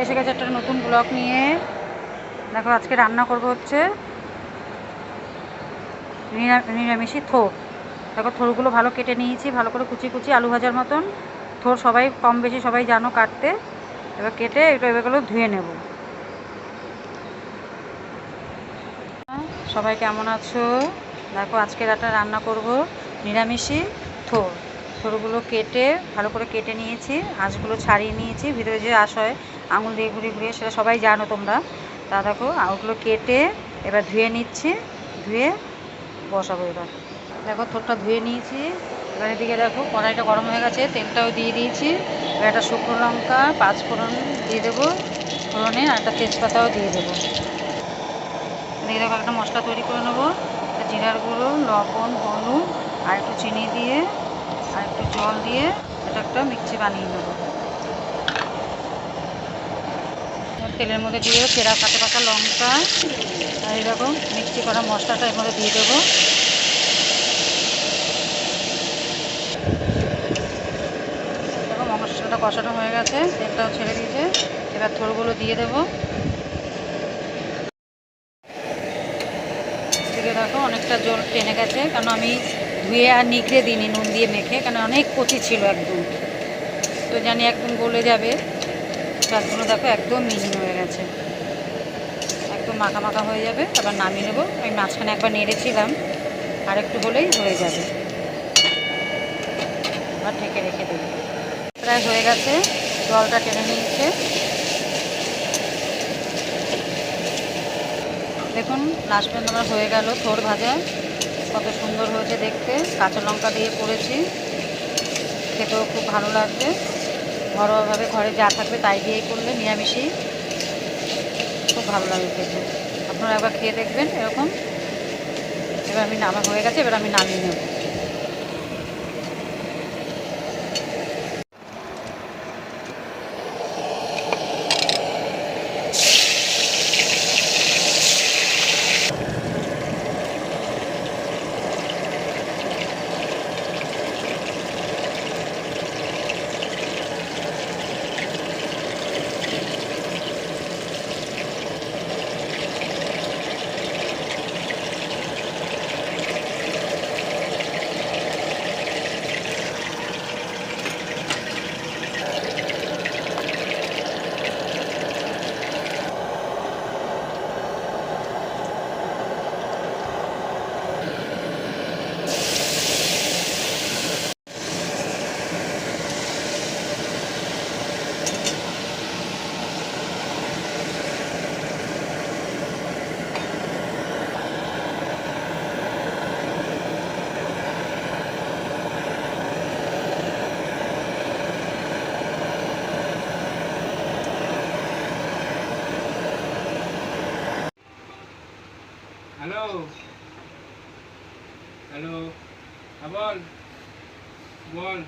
এসে গেছে একটা নতুন ব্লগ নিয়ে। দেখো আজকে রান্না করব হচ্ছে নিরামিষি থোর। দেখো থোরগুলো ভালো কেটে নিয়েছি, ভালো করে কুচি কুচি আলু ভাজার মতন। থোর সবাই কম বেশি সবাই জানো কাটতে। এবার কেটে এগুলো ধুয়ে নেব। সবাই কেমন আছো? দেখো আজকে রান্না করব নিরামিষি থোর। থোরগুলো কেটে ভালো করে কেটে নিয়েছি, আঁশগুলো ছাড়িয়ে নিয়েছি, ভিতরে যে আঁশ হয় আঙুল দিয়ে ঘুরিয়ে ঘুরিয়ে, সেটা সবাই জানো তোমরা। তা দেখো ওগুলো কেটে এবার ধুয়ে নিচ্ছি, ধুয়ে বসাবো। এবার দেখো থোরটা ধুয়ে নিয়েছি। এবার এদিকে দেখো কড়াইটা গরম হয়ে গেছে, তেলটাও দিয়ে দিয়েছি। এবার একটা শুকনো লঙ্কা, 5 ফোড়ন দিয়ে দেবো, ফোড়নে আর একটা তেজপাতাও দিয়ে দেবো। এদিকে দেখো একটা মশলা তৈরি করে নেবো। জিরার গুঁড়ো, লবণ, হলুদ আর একটু চিনি দিয়ে আর একটু জল দিয়ে এটা একটা মিক্সি বানিয়ে নেবো। তেলের মধ্যে দিয়ে দেবো চেরা কাঁচা পাকা লঙ্কা, আর এরকম মিক্সি করা মশলাটা এর মধ্যে দিয়ে দেবো। দেখো মশলাটা কষানো হয়ে গেছে, তেলটাও ছেড়ে দিয়েছে। এবার থোরগুলো দিয়ে দেবো। এদিকে দেখো অনেকটা জল টেনে গেছে, কারণ আমি ধুয়ে আর নিগড়ে দিইনি নুন দিয়ে মেখে, কারণ অনেক কচি ছিল একদম, তো জানি একদম গলে যাবে। চালগুলো দেখো একদম মিহি হয়ে গেছে, একদম মাখা মাখা হয়ে যাবে। আবার নামিয়ে নেবো। আমি মাঝখানে একবার নেড়েছিলাম, আর একটু হলেই হয়ে যাবে। আবার ঢেকে রেখে দেবো। প্রায় হয়ে গেছে, জলটা টেনে নিয়েছে। দেখুন লাস্ট পর্যন্ত আমার হয়ে গেল থোর ভাজা। কত সুন্দর হয়েছে দেখতে, কাঁচা লঙ্কা দিয়ে করেছি, খেতেও খুব ভালো লাগবে। ঘরোয়াভাবে ঘরে যা থাকবে তাই দিয়েই করলে নিরামিষই খুব ভালো লাগবে খেতে। আপনারা একবার খেয়ে দেখবেন এরকম। এবার আমার হয়ে গেছে, এবার আমি নামিয়ে নেব। হ্যালো হ্যালো, বল বল।